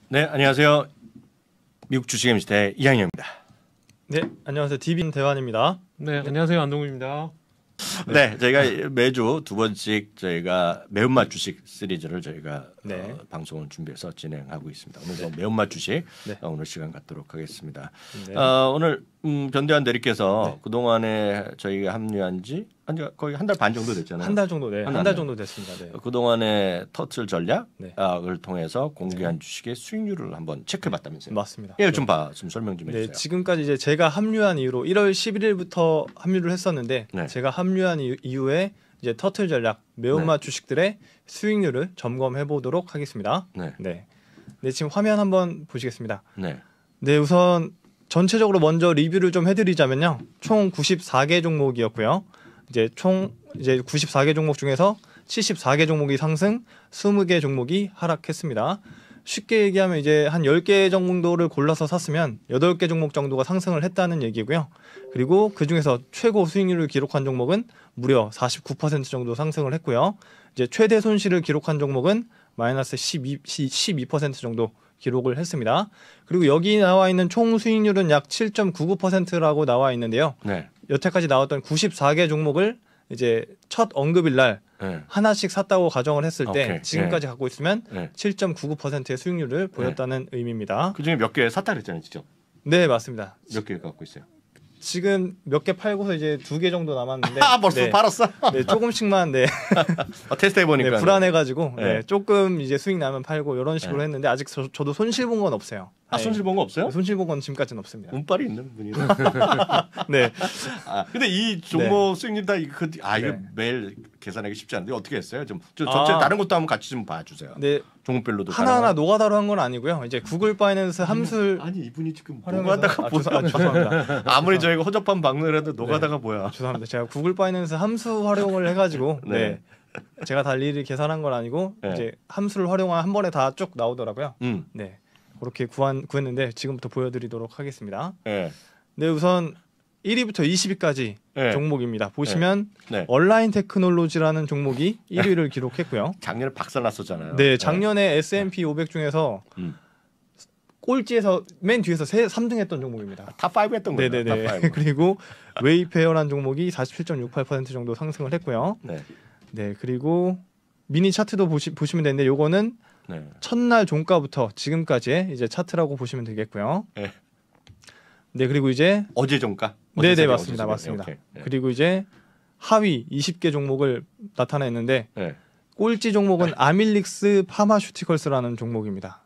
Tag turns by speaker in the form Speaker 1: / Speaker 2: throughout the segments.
Speaker 1: 네, 안녕하세요. 미국 주식 MC의 이항영입니다.
Speaker 2: 네, 안녕하세요. 디빈 대환입니다.
Speaker 3: 네, 안녕하세요. 안동훈입니다.
Speaker 1: 네, 저희가 매주 두 번씩 저희가 매운맛 주식 시리즈를 저희가 방송을 준비해서 진행하고 있습니다. 오늘도 매운맛 주식 오늘 시간 갖도록 하겠습니다. 오늘 변대환 대리께서 그동안에 저희가 합류한 지 거의 한 달 반 정도 됐잖아요.
Speaker 2: 한 달 정도, 한 달 정도 됐습니다. 네.
Speaker 1: 그동안에 터틀 전략을 통해서 공개한 주식의 수익률을 한번 체크해봤다면서요?
Speaker 2: 맞습니다.
Speaker 1: 예, 좀 설명 좀 해주세요.
Speaker 2: 네, 지금까지 이제 제가 합류한 이후로 1월 11일부터 합류를 했었는데 제가 합류한 이후에 이제 터틀 전략 매운맛 주식들의 수익률을 점검해 보도록 하겠습니다. 네, 지금 화면 한번 보시겠습니다. 네, 우선 전체적으로 먼저 리뷰를 좀 해드리자면요, 총 94개 종목이었고요. 이제 총 94개 종목 중에서 74개 종목이 상승, 20개 종목이 하락했습니다. 쉽게 얘기하면 이제 한 10개 정도를 골라서 샀으면 8개 종목 정도가 상승을 했다는 얘기고요. 그리고 그 중에서 최고 수익률을 기록한 종목은 무려 49% 정도 상승을 했고요. 이제 최대 손실을 기록한 종목은 마이너스 12% 정도 기록을 했습니다. 그리고 여기 나와 있는 총 수익률은 약 7.99%라고 나와 있는데요. 여태까지 나왔던 94개 종목을 이제 첫 언급일 날 하나씩 샀다고 가정을 했을 때 지금까지 갖고 있으면 7.99%의 수익률을 보였다는 의미입니다.
Speaker 1: 그중에 몇 개 샀다 그랬잖아요, 직접.
Speaker 2: 네, 맞습니다.
Speaker 1: 몇 개 갖고 있어요?
Speaker 2: 지금 몇 개 팔고서 이제 2개 정도 남았는데
Speaker 1: 벌써 팔았어?
Speaker 2: 네, 조금씩만
Speaker 1: 테스트 해보니까
Speaker 2: 불안해가지고 조금 이제 수익 나면 팔고 이런 식으로 했는데 아직 저도 손실 본 건 없어요.
Speaker 1: 손실 본 거 없어요?
Speaker 2: 손실 본 건 지금까지는 없습니다.
Speaker 1: 운빨이 있는 분이네.
Speaker 2: 네.
Speaker 1: 근데 이 종목 수익률 다 이거 매일 계산하기 쉽지 않은데 어떻게 했어요? 좀 전체 다른 것도 한번 같이 좀 봐주세요.
Speaker 2: 네.
Speaker 1: 종목별로도
Speaker 2: 하나하나 노가다로 한 건 아니고요. 이제 구글 바이낸스 함수를
Speaker 1: 이분이 지금 노가다가 뭐야?
Speaker 2: 죄송합니다.
Speaker 1: 아무리 저희가 허접한 방송을 해도 노가다가 뭐야?
Speaker 2: 죄송합니다. 제가 구글 바이낸스 함수 활용을 해가지고 제가 다 일일이 계산한 건 아니고 이제 함수를 활용한 한 번에 다 쭉 나오더라고요. 네. 그렇게 구했는데 지금부터 보여드리도록 하겠습니다. 네, 우선 1위부터 20위까지 종목입니다. 보시면 온라인 테크놀로지라는 종목이 1위를 기록했고요.
Speaker 1: 작년에 박살났었잖아요.
Speaker 2: 네, 작년에 S&P 500 중에서 꼴찌에서 맨 뒤에서 3등했던 종목입니다.
Speaker 1: 탑5 했던 거예요.
Speaker 2: 네네네. 그리고 웨이페어라는 종목이 47.68% 정도 상승을 했고요. 네, 그리고 미니 차트도 보시면 되는데 요거는 첫날 종가부터 지금까지의 이제 차트라고 보시면 되겠고요. 네, 그리고 이제
Speaker 1: 어제 종가?
Speaker 2: 네네, 맞습니다. 그리고 이제 하위 20개 종목을 나타냈는데 꼴찌 종목은 아밀릭스 파마슈티컬스라는 종목입니다.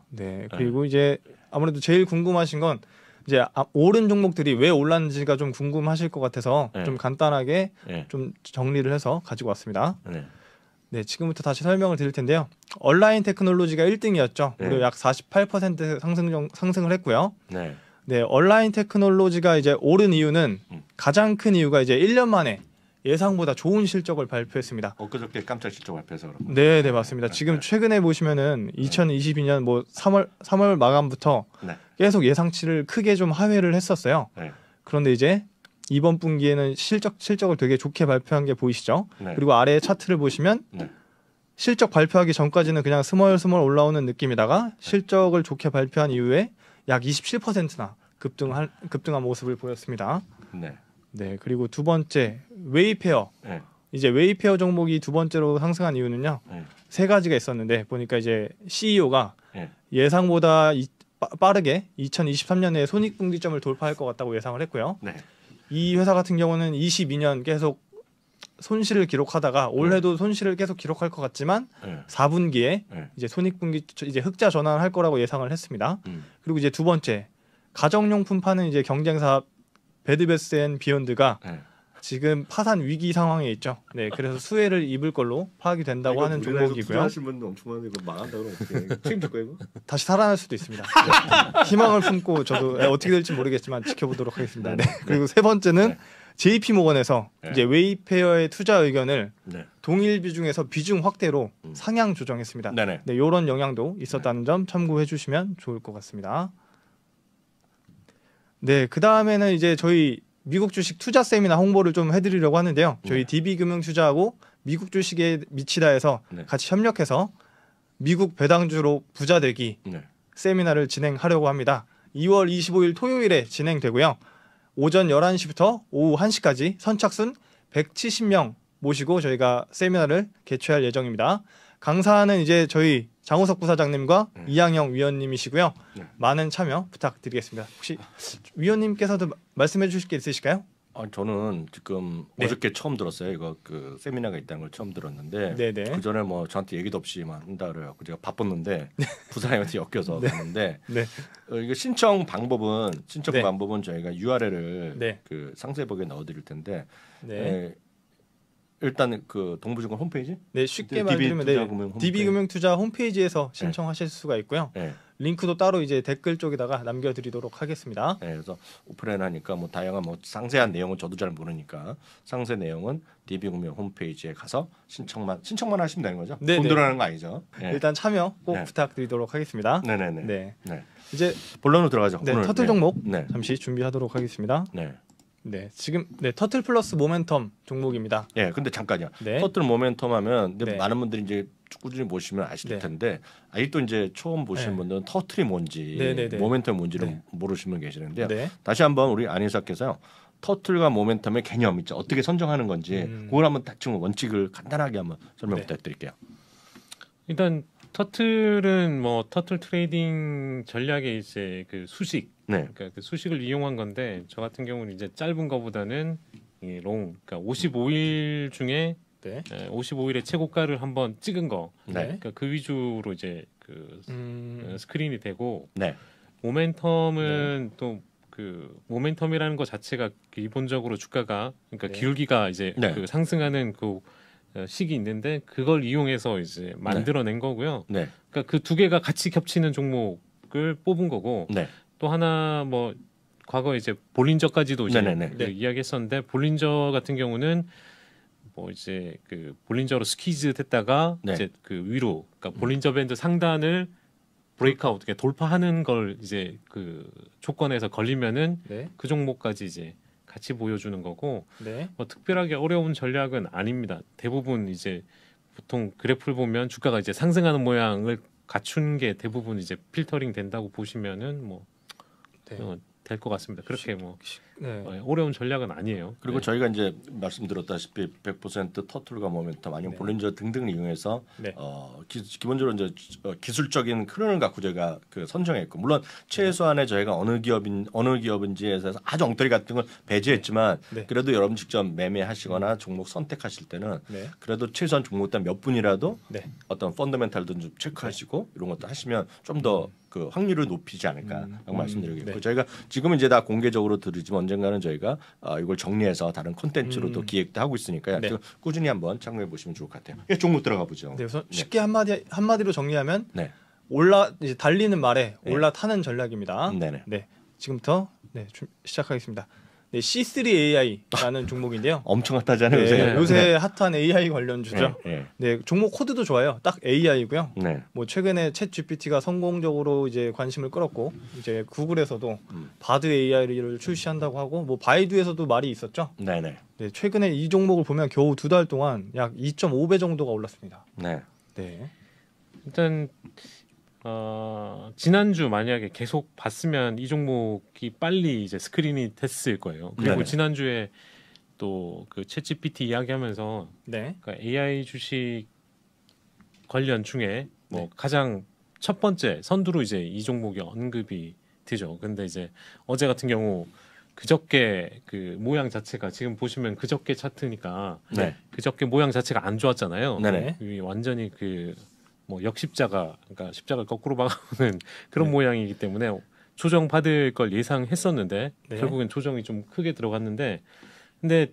Speaker 2: 네, 그리고 이제 아무래도 제일 궁금하신 건 이제 오른 종목들이 왜 올랐는지가 좀 궁금하실 것 같아서 좀 간단하게 좀 정리를 해서 가지고 왔습니다. 네, 지금부터 다시 설명을 드릴 텐데요. 온라인 테크놀로지가 1등이었죠. 무려 약 48% 상승을 했고요. 네, 온라인 테크놀로지가 이제 오른 이유는 가장 큰 이유가 이제 1년 만에 예상보다 좋은 실적을 발표했습니다.
Speaker 1: 엊그저께 깜짝 실적 발표해서 그런
Speaker 2: 네, 맞습니다. 지금 최근에 보시면은 2022년 뭐 3월 마감부터 계속 예상치를 크게 좀 하회를 했었어요. 그런데 이제 이번 분기에는 실적을 되게 좋게 발표한 게 보이시죠? 그리고 아래에 차트를 보시면 실적 발표하기 전까지는 그냥 스멀스멀 올라오는 느낌이다가 실적을 좋게 발표한 이후에 약 27%나 급등한 모습을 보였습니다. 네, 그리고 두 번째 웨이페어. 이제 웨이페어 종목이 두 번째로 상승한 이유는요. 세 가지가 있었는데 보니까 이제 CEO가 예상보다 빠르게 2023년에 손익분기점을 돌파할 것 같다고 예상을 했고요. 이 회사 같은 경우는 22년 계속 손실을 기록하다가 올해도 손실을 계속 기록할 것 같지만 4분기에 이제 손익분기 이제 흑자 전환할 거라고 예상을 했습니다. 그리고 이제 두 번째 가정용품 파는 이제 경쟁사 베드베스앤비욘드가 지금 파산 위기 상황에 있죠. 네, 그래서 수혜를 입을 걸로 파악이 된다고 하는 종목이고요.
Speaker 1: 투자하신 분들 엄청 많은데 이거 망한다 그러면 어떻게 책임질 거예요? 이거?
Speaker 2: 다시 살아날 수도 있습니다. 네. 희망을 품고 저도 어떻게 될지 모르겠지만 지켜보도록 하겠습니다. 그리고 세 번째는 JP 모건에서 이제 웨이페어의 투자 의견을 동일 비중에서 비중 확대로 상향 조정했습니다. 네, 이런 영향도 있었다는 점 참고해 주시면 좋을 것 같습니다. 네, 그 다음에는 이제 저희 미국 주식 투자 세미나 홍보를 좀 해드리려고 하는데요. 저희 DB금융투자하고 미국 주식에 미치다에서 같이 협력해서 미국 배당주로 부자 되기 세미나를 진행하려고 합니다. 2월 25일 토요일에 진행되고요. 오전 11시부터 오후 1시까지 선착순 170명 모시고 저희가 세미나를 개최할 예정입니다. 강사는 이제 저희 장우석 부사장님과 이양영 위원님이시고요. 많은 참여 부탁드리겠습니다. 혹시 위원님께서도 말씀해 주실 게 있으실까요?
Speaker 1: 저는 지금 어저께 처음 들었어요. 이거 그 세미나가 있다는 걸 처음 들었는데 그 전에 뭐 저한테 얘기도 없이만 한다 그래요. 제가 바빴는데 부사장한테 엮여서 갔는데 이거 신청 방법은 저희가 URL을 그 상세벽에 넣어드릴 텐데 일단 그 동부증권 홈페이지?
Speaker 2: 쉽게 말드리면 DB금융투자 홈페이지에서 신청하실 수가 있고요. 링크도 따로 이제 댓글 쪽에다가 남겨드리도록 하겠습니다.
Speaker 1: 그래서 오프라인 하니까 뭐 다양한 뭐 상세한 내용은 저도 잘 모르니까 상세 내용은 DB금융 홈페이지에 가서 신청만 하시면 되는 거죠? 돈 들어가는 거 아니죠?
Speaker 2: 일단 참여 꼭 부탁드리도록 하겠습니다. 이제
Speaker 1: 본론으로 들어가죠.
Speaker 2: 오늘 터틀 종목 잠시 준비하도록 하겠습니다. 지금 터틀 플러스 모멘텀 종목입니다.
Speaker 1: 근데 잠깐요. 터틀 모멘텀 하면 많은 분들이 이제 꾸준히 보시면 아실 텐데 아직도 이제 처음 보시는 분들은 터틀이 뭔지 모멘텀이 뭔지를 모르시는 분 계시는데요. 다시 한번 우리 안 인사께서요. 터틀과 모멘텀의 개념 있죠. 어떻게 선정하는 건지 그걸 한번 대충 원칙을 간단하게 한번 설명 부탁드릴게요.
Speaker 3: 일단 터틀은 뭐 터틀 트레이딩 전략의 이제 그 수식, 그러니까 그 수식을 이용한 건데 저 같은 경우는 이제 짧은 거보다는 이 롱, 그러니까 55일 중에 55일의 최고가를 한번 찍은 거, 그러니까 그 위주로 이제 그 스크린이 되고 모멘텀은 또 그 모멘텀이라는 것 자체가 기본적으로 주가가 그러니까 기울기가 이제 그 상승하는 그 식이 있는데 그걸 이용해서 이제 만들어낸 거고요. 그러니까 그 두 개가 같이 겹치는 종목을 뽑은 거고 또 하나 뭐 과거에 이제 볼린저까지도 이제 그 이야기했었는데 볼린저 같은 경우는 뭐 이제 그 볼린저로 스퀴즈 됐다가 이제 그 위로 그러니까 볼린저 밴드 상단을 브레이크아웃 돌파하는 걸 이제 그 조건에서 걸리면은 그 종목까지 이제 같이 보여주는 거고 뭐 특별하게 어려운 전략은 아닙니다. 대부분 이제 보통 그래프를 보면 주가가 이제 상승하는 모양을 갖춘 게 대부분 이제 필터링 된다고 보시면은 뭐 될 것 같습니다. 그렇게 뭐 어려운 전략은 아니에요.
Speaker 1: 그리고 저희가 이제 말씀드렸다시피 100% 터틀과 모멘텀 아니면 볼린저 등등을 이용해서 기본적으로 이제 기술적인 흐름을 갖고 저희가 그 선정했고 물론 최소한의 저희가 어느 기업인지에서 아주 엉터리 같은 걸 배제했지만 그래도 여러분 직접 매매하시거나 종목 선택하실 때는 그래도 최소한 종목당 몇 분이라도 어떤 펀더멘탈도 좀 체크하시고 이런 것도 하시면 좀 더 그 확률을 높이지 않을까라고 말씀드리겠고 저희가 지금은 이제 다 공개적으로 들으지만 언젠가는 저희가 이걸 정리해서 다른 콘텐츠로도 기획도 하고 있으니까요. 꾸준히 한번 참고해 보시면 좋을 것 같아요. 종목 들어가 보죠.
Speaker 2: 우선 쉽게 한마디로 정리하면 이제 달리는 말에 올라타는 전략입니다. 지금부터 시작하겠습니다. C3 AI라는 종목인데요.
Speaker 1: 엄청 핫하잖아요.
Speaker 2: 요새 핫한 AI 관련주죠. 종목 코드도 좋아요. 딱 AI고요. 뭐 최근에 챗 GPT가 성공적으로 이제 관심을 끌었고 이제 구글에서도 바드 AI를 출시한다고 하고 뭐 바이두에서도 말이 있었죠. 최근에 이 종목을 보면 겨우 2달 동안 약 2.5배 정도가 올랐습니다.
Speaker 3: 일단 지난주 만약에 계속 봤으면 이 종목이 빨리 이제 스크린이 됐을 거예요. 그리고 지난주에 또 그 챗GPT 이야기하면서 그러니까 AI 주식 관련 중에 뭐 가장 첫 번째 선두로 이제 이 종목이 언급이 되죠. 근데 이제 어제 같은 경우 그저께 그 모양 자체가 지금 보시면 그저께 차트니까 그저께 모양 자체가 안 좋았잖아요. 완전히 그 뭐 역십자가 그러니까 십자가를 거꾸로 박아오는 그런 모양이기 때문에 조정 받을 걸 예상했었는데 결국엔 조정이 좀 크게 들어갔는데 근데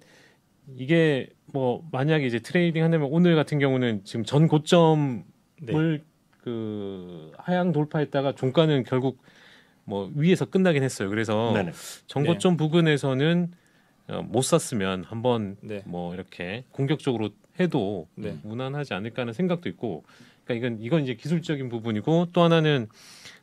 Speaker 3: 이게 뭐 만약에 이제 트레이딩 한다면 오늘 같은 경우는 지금 전 고점을 그 하향 돌파했다가 종가는 결국 뭐 위에서 끝나긴 했어요. 그래서 전고점 부근에서는 못 샀으면 한번 뭐 이렇게 공격적으로 해도 무난하지 않을까 하는 생각도 있고 그러니까 이건 이제 기술적인 부분이고 또 하나는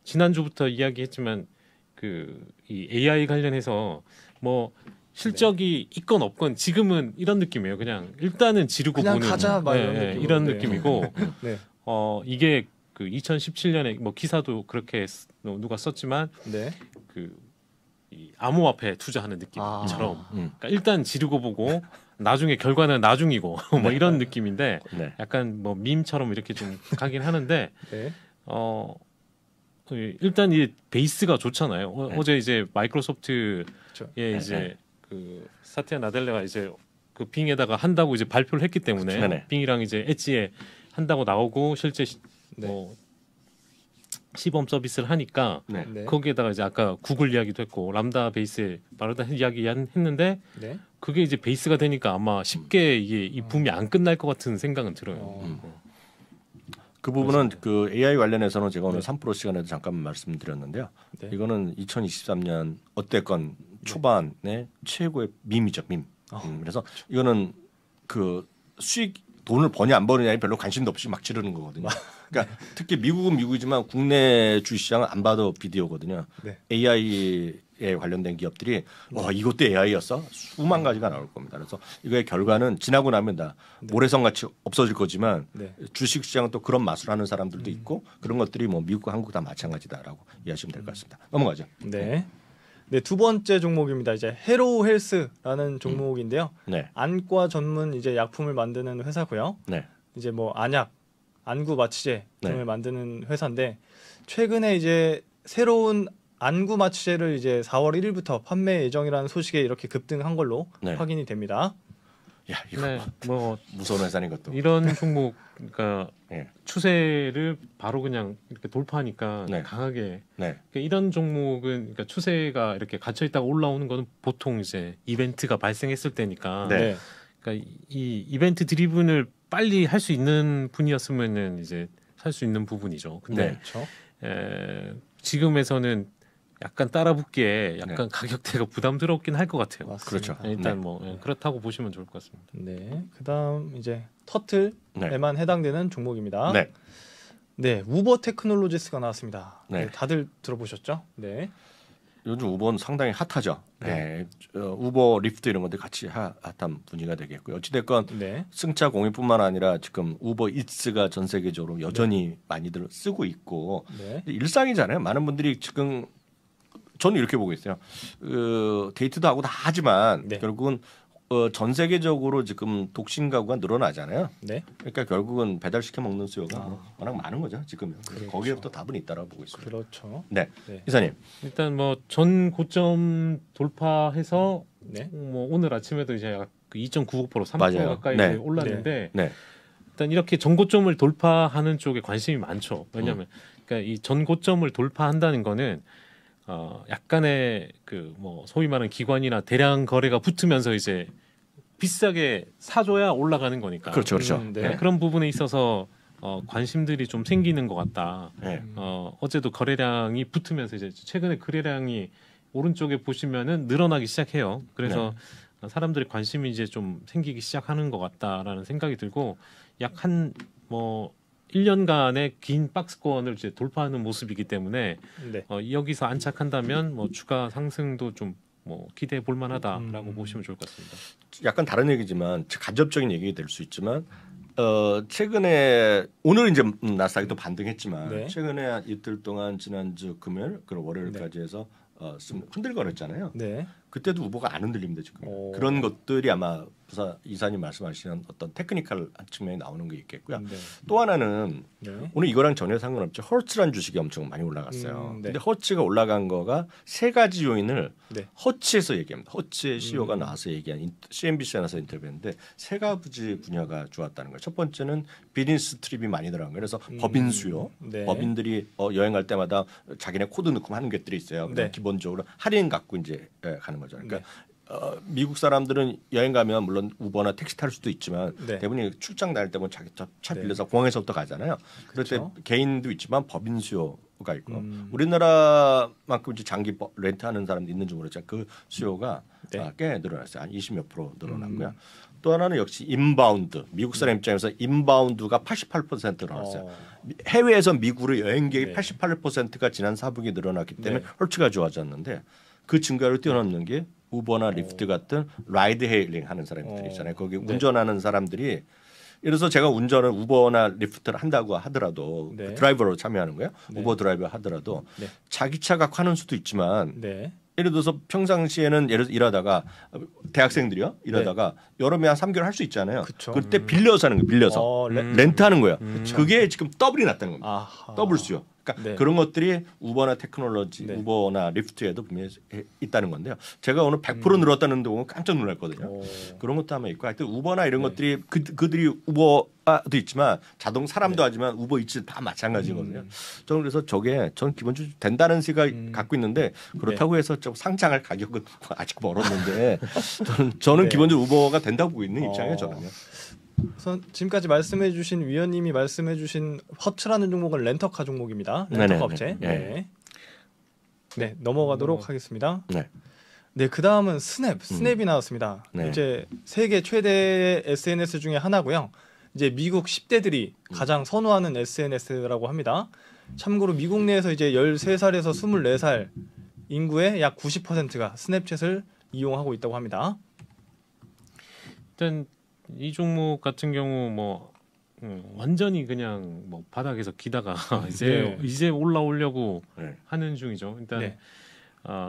Speaker 3: 지난주부터 이야기했지만 그 이 AI 관련해서 뭐 실적이 있건 없건 지금은 이런 느낌이에요. 그냥 일단은 지르고
Speaker 2: 그냥
Speaker 3: 보는
Speaker 2: 가자,
Speaker 3: 이런 느낌이고 이게 그 2017년에 뭐 기사도 그렇게 누가 썼지만
Speaker 2: 네.
Speaker 3: 그 이 암호화폐 투자하는 느낌처럼 그러니까 일단 지르고 보고 나중에 결과는 나중이고 뭐 이런 느낌인데
Speaker 1: 네.
Speaker 3: 약간 뭐 밈처럼 이렇게 좀 가긴 하는데
Speaker 2: 네.
Speaker 3: 일단 이 베이스가 좋잖아요.
Speaker 1: 네.
Speaker 3: 어제 이제 마이크로소프트의
Speaker 2: 그렇죠.
Speaker 3: 이제 그 사티아 나델레가 이제 그 빙에다가 한다고 이제 발표를 했기 때문에
Speaker 1: 네.
Speaker 3: 빙이랑 이제 엣지에 한다고 나오고 실제 뭐 시범 서비스를 하니까
Speaker 1: 네.
Speaker 3: 거기에다가 이제 아까 구글 이야기도 했고 람다 베이스에 바로다 이야기 했는데
Speaker 2: 네.
Speaker 3: 그게 이제 베이스가 되니까 아마 쉽게 이게 이 붐이 안 끝날 것 같은 생각은 들어요.
Speaker 1: 그 부분은 그 AI 관련해서는 제가 오늘 3프로 시간에도 잠깐 말씀드렸는데요.
Speaker 2: 네.
Speaker 1: 이거는 2023년 어때건 초반에 최고의 밈이죠, 밈. 그래서 이거는 그 수익 돈을 버냐 안 버느냐에 별로 관심도 없이 막 지르는 거거든요. 그러니까 특히 미국은 미국이지만 국내 주식시장은 안 봐도 비디오거든요.
Speaker 2: 네.
Speaker 1: AI에 관련된 기업들이 이것도 AI였어? 수만 가지가 나올 겁니다. 그래서 이거의 결과는 지나고 나면 다 모래성 같이 없어질 거지만 주식시장은 또 그런 마술하는 사람들도 있고 그런 것들이 뭐 미국과 한국 다 마찬가지다라고 이해하시면 될 것 같습니다. 넘어가죠.
Speaker 2: 네. 네, 두 번째 종목입니다. 이제 헤로우 헬스라는 종목인데요.
Speaker 1: 네.
Speaker 2: 안과 전문 이제 약품을 만드는 회사고요.
Speaker 1: 네.
Speaker 2: 이제 뭐 안약, 안구 마취제 등을 만드는 회사인데 최근에 이제 새로운 안구 마취제를 이제 4월 1일부터 판매 예정이라는 소식에 이렇게 급등한 걸로 확인이 됩니다.
Speaker 3: 야, 이거 뭐
Speaker 1: 무서운 회사인 것도.
Speaker 3: 이런 종목 그러니까 추세를 바로 그냥 이렇게 돌파하니까 강하게. 그러니까 이런 종목은 그러니까 추세가 이렇게 갇혀 있다가 올라오는 거는 보통 이제 이벤트가 발생했을 때니까. 그러니까 이 이벤트 드리븐을 빨리 할 수 있는 분이었으면은 이제 살 수 있는 부분이죠. 근데 지금에서는 약간 따라붙기에 약간 가격대가 부담스럽긴 할 것 같아요.
Speaker 2: 맞습니다.
Speaker 1: 그렇죠.
Speaker 3: 일단 뭐 그렇다고 보시면 좋을 것 같습니다.
Speaker 2: 네. 그다음 이제 터틀에만 해당되는 종목입니다. 네. 우버 테크놀로지스가 나왔습니다. 다들 들어보셨죠? 네.
Speaker 1: 요즘 우버는 상당히 핫하죠. 우버 리프트 이런 것들 같이 핫한 분위기가 되겠고요. 어찌됐건 승차 공유뿐만 아니라 지금 우버 이츠가 전 세계적으로 여전히 많이들 쓰고 있고 일상이잖아요. 많은 분들이 지금 저는 이렇게 보고 있어요. 데이트도 하고 다 하지만 결국은 전 세계적으로 지금 독신 가구가 늘어나잖아요. 그러니까 결국은 배달시켜 먹는 수요가 워낙 많은 거죠. 지금 거기에부터 답은 있다라고 보고 있습니다.
Speaker 2: 그렇죠.
Speaker 1: 이사님.
Speaker 3: 일단 뭐 전 고점 돌파해서 뭐 오늘 아침에도 이제 2.95% 3% 가까이 올랐는데 일단 이렇게 전고점을 돌파하는 쪽에 관심이 많죠. 왜냐하면 그러니까 이 전고점을 돌파한다는 거는 약간의 그 뭐 소위 말하는 기관이나 대량 거래가 붙으면서 이제 비싸게 사줘야 올라가는 거니까.
Speaker 1: 그렇죠.
Speaker 3: 그런 부분에 있어서 관심들이 좀 생기는 것 같다. 어제도 거래량이 붙으면서 이제 최근에 거래량이 오른쪽에 보시면은 늘어나기 시작해요. 그래서 사람들의 관심이 이제 좀 생기기 시작하는 것 같다라는 생각이 들고 약 한 뭐 1년간의 긴 박스권을 이제 돌파하는 모습이기 때문에 여기서 안착한다면 뭐 추가 상승도 좀 뭐 기대해 볼 만하다라고 보시면 좋을 것 같습니다.
Speaker 1: 약간 다른 얘기지만 간접적인 얘기가 될 수 있지만 최근에 오늘 이제 나스닥이 또 반등했지만 최근에 이틀 동안 지난주 금요일 그리고 월요일까지 해서 흔들거렸잖아요. 그때도 우버가 안 흔들립니다 지금. 그런 것들이 아마 부사 이사님 말씀하시는 어떤 테크니컬 측면에 나오는 게 있겠고요. 또 하나는 오늘 이거랑 전혀 상관없죠. 허츠라는 주식이 엄청 많이 올라갔어요. 근데 허츠가 올라간 거가 세 가지 요인을 허츠에서 얘기합니다. 허츠의 CEO가 나와서 얘기한 CNBC에 나와서 인터뷰했는데 세 가지 분야가 좋았다는 거예요. 첫 번째는 비즈니스 트립이 많이 들어간 거예요. 그래서 법인 수요. 법인들이 여행 갈 때마다 자기네 코드 넣고 하는 것들이 있어요. 기본적으로 할인 갖고 이제 가는 거죠. 그러니까 미국 사람들은 여행 가면 물론 우버나 택시 탈 수도 있지만 대부분이 출장 다닐 때면 자기 차 빌려서 공항에서부터 가잖아요. 그럴 때 개인도 있지만 법인 수요가 있고 우리나라만큼 이제 장기 렌트하는 사람도 있는지 모르지만 그 수요가 꽤 늘어났어요. 한 20몇 % 늘어났고요. 또 하나는 역시 인바운드. 미국 사람 입장에서 인바운드가 88% 늘어났어요. 해외에서 미국으로 여행객이 88%가 지난 4분기 늘어났기 때문에 헐츠가 좋아졌는데 그 증가를 뛰어넘는 게 우버나 리프트 같은 라이드 헤일링 하는 사람들 있잖아요. 거기 운전하는 사람들이 예를 들어서 제가 운전을 우버나 리프트를 한다고 하더라도
Speaker 2: 네.
Speaker 1: 그 드라이버로 참여하는 거예요.
Speaker 2: 네.
Speaker 1: 우버 드라이버 하더라도
Speaker 2: 네.
Speaker 1: 자기 차가 하는 수도 있지만
Speaker 2: 네.
Speaker 1: 예를 들어서 평상시에는 예를 들어서 일하다가 대학생들이요 일하다가 여름에 한 3개월 할 수 있잖아요.
Speaker 2: 그쵸.
Speaker 1: 그때 빌려서 하는 거예요. 빌려서 렌트하는 거예요. 그게 지금 더블이 났다는 겁니다.
Speaker 2: 아하.
Speaker 1: 더블 수요. 그러니까
Speaker 2: 네.
Speaker 1: 그런 것들이 우버나 테크놀로지,
Speaker 2: 네.
Speaker 1: 우버나 리프트에도 분명히 있다는 건데요. 제가 오늘 100% 늘었다는 데 보면 깜짝 놀랐거든요.
Speaker 2: 오.
Speaker 1: 그런 것도 아마 있고 하여튼 우버나 이런 것들이 그들이 우버도 있지만 자동 사람도 하지만 우버 이츠 다 마찬가지거든요. 저는 그래서 저는 기본적으로 된다는 생각을 갖고 있는데 그렇다고 해서 좀 상장할 가격은 아직 멀었는데 저는
Speaker 2: 네.
Speaker 1: 기본적으로 우버가 된다고 보고 있는 입장이에요. 저는요.
Speaker 2: 우선 지금까지 말씀해주신 위원님이 말씀해주신 허츠라는 종목은 렌터카 종목입니다. 렌터카
Speaker 1: 네네네.
Speaker 2: 업체.
Speaker 1: 네.
Speaker 2: 네. 네, 넘어가도록 하겠습니다.
Speaker 1: 네.
Speaker 2: 네, 그 다음은 스냅이 나왔습니다.
Speaker 1: 네.
Speaker 2: 이제 세계 최대 SNS 중에 하나고요. 이제 미국 10대들이 가장 선호하는 SNS라고 합니다. 참고로 미국 내에서 이제 13살에서 24살 인구의 약 90%가 스냅챗을 이용하고 있다고 합니다.
Speaker 3: 일단 이 종목 같은 경우 뭐 완전히 그냥 뭐 바닥에서 기다가 이제 올라오려고
Speaker 1: 네.
Speaker 3: 하는 중이죠. 일단
Speaker 2: 네.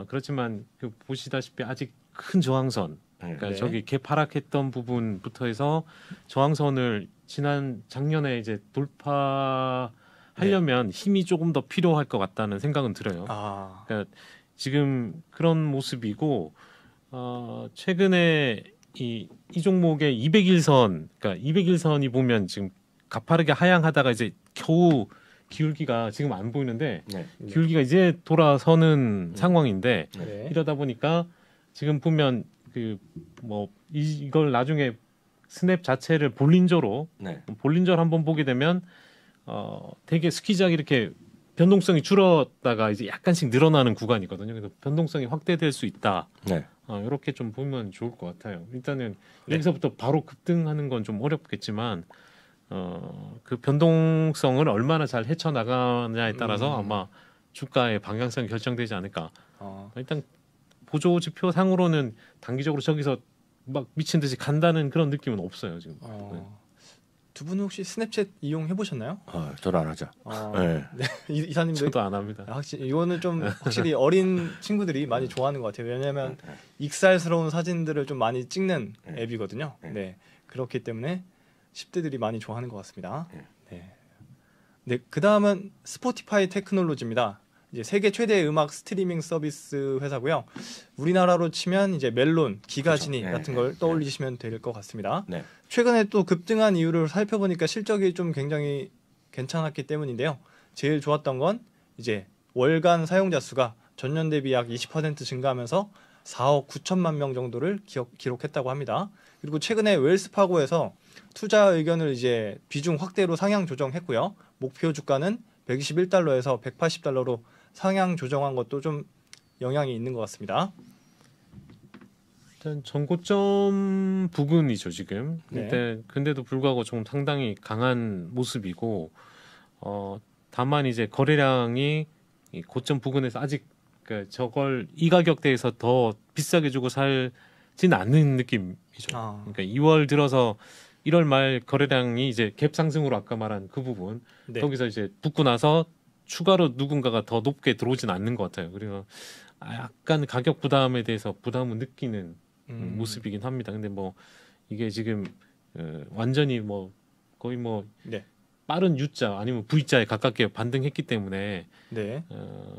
Speaker 3: 그렇지만 보시다시피 아직 큰 저항선, 그러니까
Speaker 2: 네.
Speaker 3: 저기 개파락했던 부분부터 해서 저항선을 작년에 이제 돌파하려면 힘이 조금 더 필요할 것 같다는 생각은 들어요. 그러니까 지금 그런 모습이고 최근에 이 종목의 200일선, 그러니까 200일선이 보면 지금 가파르게 하향하다가 이제 겨우 기울기가 지금 안 보이는데 기울기가 이제 돌아서는 상황인데
Speaker 2: 네.
Speaker 3: 이러다 보니까 지금 보면 이걸 나중에 스냅 자체를 볼린저로 한번 보게 되면 되게 스키즈하게 이렇게 변동성이 줄었다가 이제 약간씩 늘어나는 구간이거든요. 그래서 변동성이 확대될 수 있다.
Speaker 1: 네.
Speaker 3: 이렇게 좀 보면 좋을 것 같아요. 일단은 여기서부터 바로 급등하는 건 좀 어렵겠지만 그 변동성을 얼마나 잘 헤쳐나가냐에 따라서 아마 주가의 방향성이 결정되지 않을까. 일단 보조 지표 상으로는 단기적으로 저기서 막 미친 듯이 간다는 그런 느낌은 없어요 지금.
Speaker 2: 두 분은 혹시 스냅챗 이용해 보셨나요?
Speaker 1: 저는 안 하죠.
Speaker 2: 네. 이사님도
Speaker 3: 저도 안 합니다.
Speaker 2: 확실히 이거는 좀 확실히 어린 친구들이 많이 좋아하는 것 같아요. 왜냐하면 익살스러운 사진들을 좀 많이 찍는 앱이거든요. 네, 그렇기 때문에 10대들이 많이 좋아하는 것 같습니다. 네, 그 다음은 스포티파이 테크놀로지입니다. 이제 세계 최대 음악 스트리밍 서비스 회사고요. 우리나라로 치면 이제 멜론, 기가지니 같은 걸 떠올리시면 될 것 같습니다. 최근에 또 급등한 이유를 살펴보니까 실적이 좀 굉장히 괜찮았기 때문인데요. 제일 좋았던 건 이제 월간 사용자 수가 전년 대비 약 20% 증가하면서 4억 9천만 명 정도를 기록했다고 합니다. 그리고 최근에 웰스파고에서 투자 의견을 이제 비중 확대로 상향 조정했고요. 목표 주가는 121달러에서 180달러로 상향 조정한 것도 좀 영향이 있는 것 같습니다.
Speaker 3: 일단 전고점 부근이죠 지금. 근데도 불구하고 좀 상당히 강한 모습이고, 다만 이제 거래량이 이 고점 부근에서 아직 저걸 이 가격대에서 더 비싸게 주고 살진 않는 느낌이죠. 그러니까 2월 들어서 1월 말 거래량이 이제 갭 상승으로 아까 말한 그 부분 거기서 이제 붙고 나서 추가로 누군가가 더 높게 들어오진 않는 것 같아요. 그래서 약간 가격 부담에 대해서 부담을 느끼는 모습이긴 합니다. 근데 뭐 이게 지금 완전히 뭐 거의 뭐 빠른 U자 아니면 V자에 가깝게 반등했기 때문에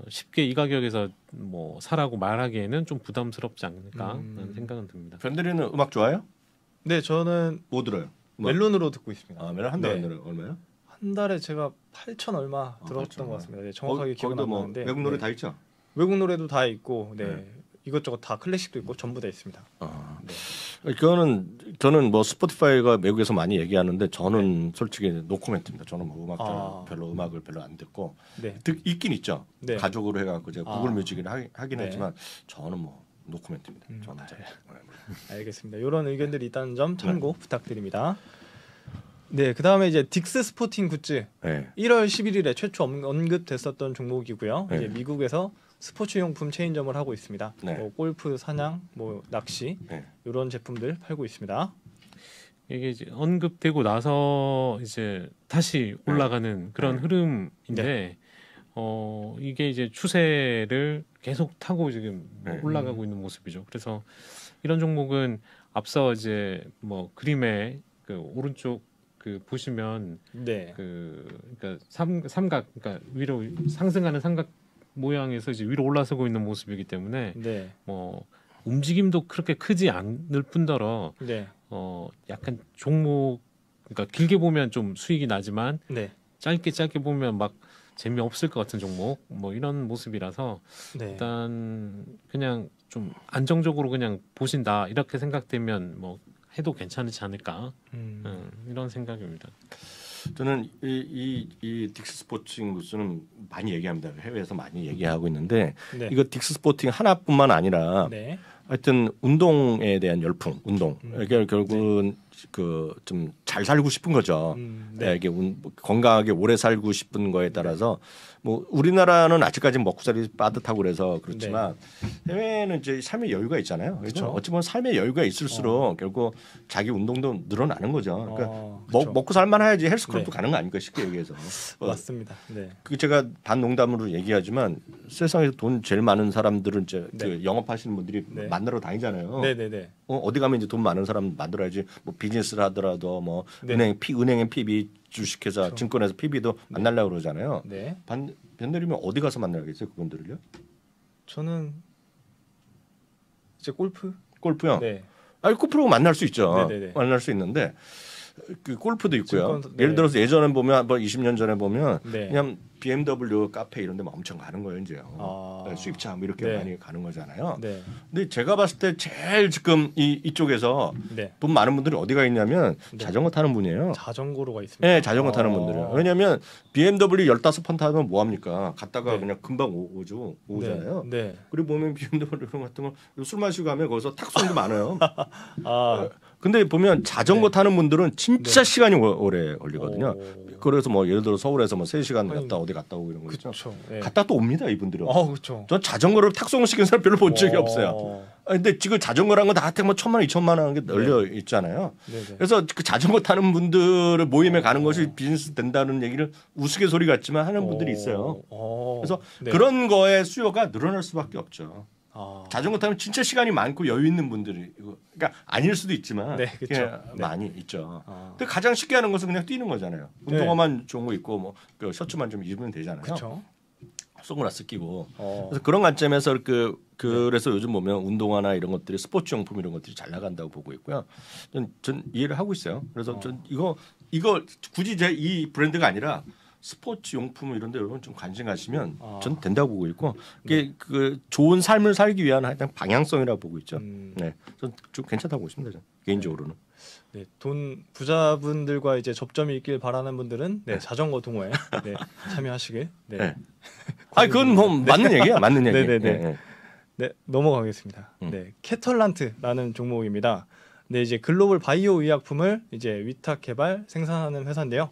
Speaker 3: 쉽게 이 가격에서 뭐 사라고 말하기에는 좀 부담스럽지 않을까라는 생각은 듭니다.
Speaker 1: 밴드리는 음악 좋아요?
Speaker 2: 네, 저는
Speaker 1: 뭐 들어요?
Speaker 2: 멜론으로 듣고 있습니다.
Speaker 1: 멜론 한 달에 얼마요?
Speaker 2: 한 달에 제가 8천 얼마 들었던 것 같습니다. 정확하게 기억은 안 나는데
Speaker 1: 외국 노래 다 있죠?
Speaker 2: 외국 노래도 다 있고 이것저것 다 클래식도 있고 전부 다 있습니다.
Speaker 1: 저는 뭐 스포티파이가 외국에서 많이 얘기하는데 저는 솔직히 노코멘트입니다. 저는 뭐 음악을 별로 안 듣고 있긴 있죠. 가족으로 해갖고 제가 구글 뮤직을 하긴 하지만 저는 뭐 노코멘트입니다. 저는
Speaker 2: 알겠습니다. 이런 의견들이 있다는 점 참고 부탁드립니다. 네, 그 다음에 이제 딕스 스포팅 굿즈 1월 11일에 최초 언급됐었던 종목이고요. 이제 미국에서 스포츠용품 체인점을 하고 있습니다. 뭐 골프, 사냥, 뭐 낚시 이런 제품들 팔고 있습니다.
Speaker 3: 이게 이제 언급되고 나서 이제 다시 올라가는 그런 흐름인데 이게 이제 추세를 계속 타고 지금 올라가고 있는 모습이죠. 그래서 이런 종목은 앞서 이제 뭐 그림에 그 오른쪽 그 보시면 그러니까 삼각 그러니까 위로 상승하는 삼각 모양에서 이제 위로 올라서고 있는 모습이기 때문에 뭐 움직임도 그렇게 크지 않을 뿐더러 약간 종목 그러니까 길게 보면 좀 수익이 나지만 짧게 보면 막 재미없을 것 같은 종목 뭐 이런 모습이라서 일단 그냥 좀 안정적으로 그냥 보신다 이렇게 생각되면 뭐 해도 괜찮지 않을까 이런 생각입니다.
Speaker 1: 저는 이 딕스 스포팅 뉴스는 많이 얘기합니다. 해외에서 많이 얘기하고 있는데 이거 딕스 스포팅 하나뿐만 아니라 하여튼 운동에 대한 열풍, 운동. 이게 결국은 그 좀 잘 살고 싶은 거죠. 이게 건강하게 오래 살고 싶은 거에 따라서 뭐 우리나라는 아직까지 먹고살이 빠듯하고 그래서 그렇지만 해외는 이제 삶의 여유가 있잖아요. 그렇죠. 어찌 보면 삶의 여유가 있을수록 결국 자기 운동도 늘어나는 거죠. 그러니까 먹고 살만해야지 헬스클럽도 가는 거 아닙니까 쉽게 얘기해서.
Speaker 2: 맞습니다.
Speaker 1: 그 제가 반농담으로 얘기하지만 세상에서 돈 제일 많은 사람들은 이제 그 영업하시는 분들이 만나러 다니잖아요. 어디 가면 이제 돈 많은 사람 만들어야지 뭐 비즈니스를 하더라도 뭐 은행에 PB 주식회사 증권회사 PB도 만나려고 그러잖아요. 변대리면 어디 가서 만나야겠어요 그분들을요?
Speaker 2: 저는 이제
Speaker 1: 골프요? 아니 골프로 만날 수 있죠. 만날 수 있는데 그 골프도 있고요. 예를 들어서 예전에 보면 뭐 20년 전에 보면 그냥 BMW 카페 이런 데 엄청 가는 거예요, 이제요. 수입차 뭐 이렇게 많이 가는 거잖아요. 근데 제가 봤을 때 제일 지금 이쪽에서 돈 많은 분들이 어디가 있냐면 자전거 타는 분이에요.
Speaker 2: 자전거로 가 있습니다.
Speaker 1: 네, 자전거 타는 분들이요. 왜냐하면 BMW 15번 타면 뭐 합니까? 갔다가 그냥 금방 오잖아요. 그리고 보면 BMW 같은 거 술 마시고 가면 거기서 탁송도 많아요. 근데 보면 자전거 타는 분들은 진짜 시간이 오래 걸리거든요. 그래서 뭐 예를 들어 서울에서 뭐 3시간 갔다 어디 갔다 오고 이런 거 있죠. 갔다 또 옵니다 이분들은. 전 자전거를 탁송을 시키는 사람 별로 본 적이 없어요. 근데 지금 자전거란 건 다 뭐 1,000만 원, 2,000만 원 게 널려 있잖아요. 그래서 그 자전거 타는 분들을 모임에 가는 것이 비즈니스 된다는 얘기를 우스갯소리 같지만 하는 분들이 있어요. 그래서 그런 거에 수요가 늘어날 수밖에 없죠. 자전거 타면 진짜 시간이 많고 여유 있는 분들이 그러니까 아닐 수도 있지만 많이 있죠. 근데 가장 쉽게 하는 것은 그냥 뛰는 거잖아요. 운동화만 좋은 거 입고 뭐 그 셔츠만 좀 입으면 되잖아요. 선글라스 끼고. 그래서 그런 관점에서 그래서 요즘 보면 운동화나 이런 것들이 스포츠 용품 이런 것들이 잘 나간다고 보고 있고요. 전 이해를 하고 있어요. 그래서 전 이거 굳이 제 이 브랜드가 아니라 스포츠 용품 이런 데 여러분 좀 관심 가시면 전 된다고 보고 있고 이게 그 좋은 삶을 살기 위한 하여튼 방향성이라고 보고 있죠. 전 좀 괜찮다고 보고 있습니다. 개인적으로는.
Speaker 2: 돈 부자분들과 이제 접점이 있길 바라는 분들은 자전거 동호회 참여하시길.
Speaker 1: 그건 뭐 맞는 얘기야, 맞는 얘기.
Speaker 2: 넘어가겠습니다. 캐털란트라는 종목입니다. 이제 글로벌 바이오 의약품을 이제 위탁 개발 생산하는 회사인데요.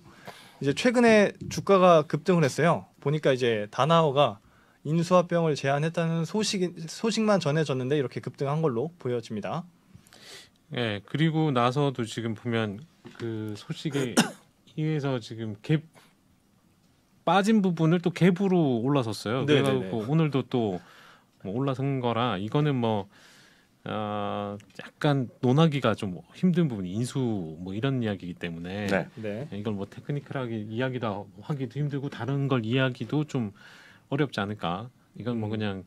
Speaker 2: 이제 최근에 주가가 급등을 했어요. 보니까 이제 다나오가 인수합병을 제안했다는 소식만 전해졌는데 이렇게 급등한 걸로 보여집니다.
Speaker 3: 그리고 나서도 지금 보면 그 소식에 의해서 지금 갭 빠진 부분을 또 갭으로 올라섰어요. 그래가지고 오늘도 또 뭐 올라선 거라 이거는 뭐 약간 논하기가 좀 힘든 부분이 인수 뭐 이런 이야기이기 때문에 이걸 뭐 테크니컬하게 이야기도 하기도 힘들고 다른 걸 이야기도 좀 어렵지 않을까. 이건 뭐 그냥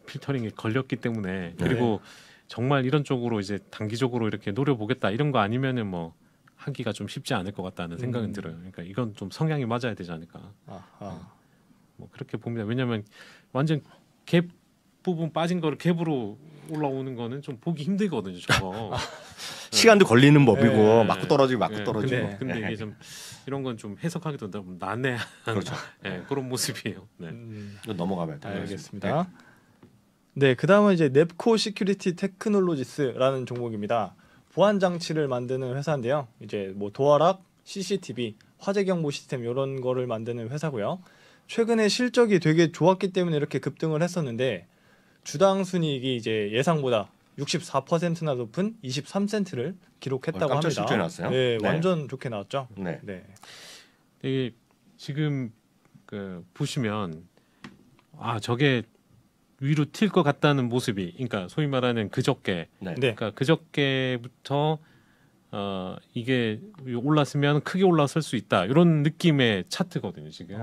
Speaker 3: 필터링이 걸렸기 때문에 그리고 정말 이런 쪽으로 이제 단기적으로 이렇게 노려보겠다 이런 거 아니면은 뭐 하기가 좀 쉽지 않을 것 같다는 생각은 들어요. 그러니까 이건 좀 성향이 맞아야 되지 않을까. 뭐 그렇게 봅니다. 왜냐하면 완전 갭 부분 빠진 거를 갭으로 올라오는 거는 좀 보기 힘들거든요. 저거
Speaker 1: 시간도 걸리는 법이고 맞고 떨어지고 맞고 떨어지고.
Speaker 3: 근데 이게 좀 이런 건 좀 해석하기도 너무 난해한 그런 모습이에요.
Speaker 1: 넘어가면
Speaker 2: 알겠습니다. 그다음은 이제 넵코 시큐리티 테크놀로지스라는 종목입니다. 보안 장치를 만드는 회사인데요. 이제 뭐 도어락, CCTV, 화재 경보 시스템 이런 거를 만드는 회사고요. 최근에 실적이 되게 좋았기 때문에 이렇게 급등을 했었는데 주당 순이익이 이제 예상보다 64%나 높은 23센트를 기록했다고
Speaker 1: 깜짝
Speaker 2: 합니다.
Speaker 1: 실적이 나왔어요?
Speaker 2: 네,
Speaker 1: 네.
Speaker 2: 완전 좋게 나왔죠.
Speaker 1: 네.
Speaker 2: 네.
Speaker 3: 이게 지금 그 보시면 저게 위로 튈 것 같다는 모습이, 그러니까 소위 말하는 그저께,
Speaker 1: 네.
Speaker 3: 그러니까 그저께부터 이게 올랐으면 크게 올라설 수 있다 이런 느낌의 차트거든요 지금.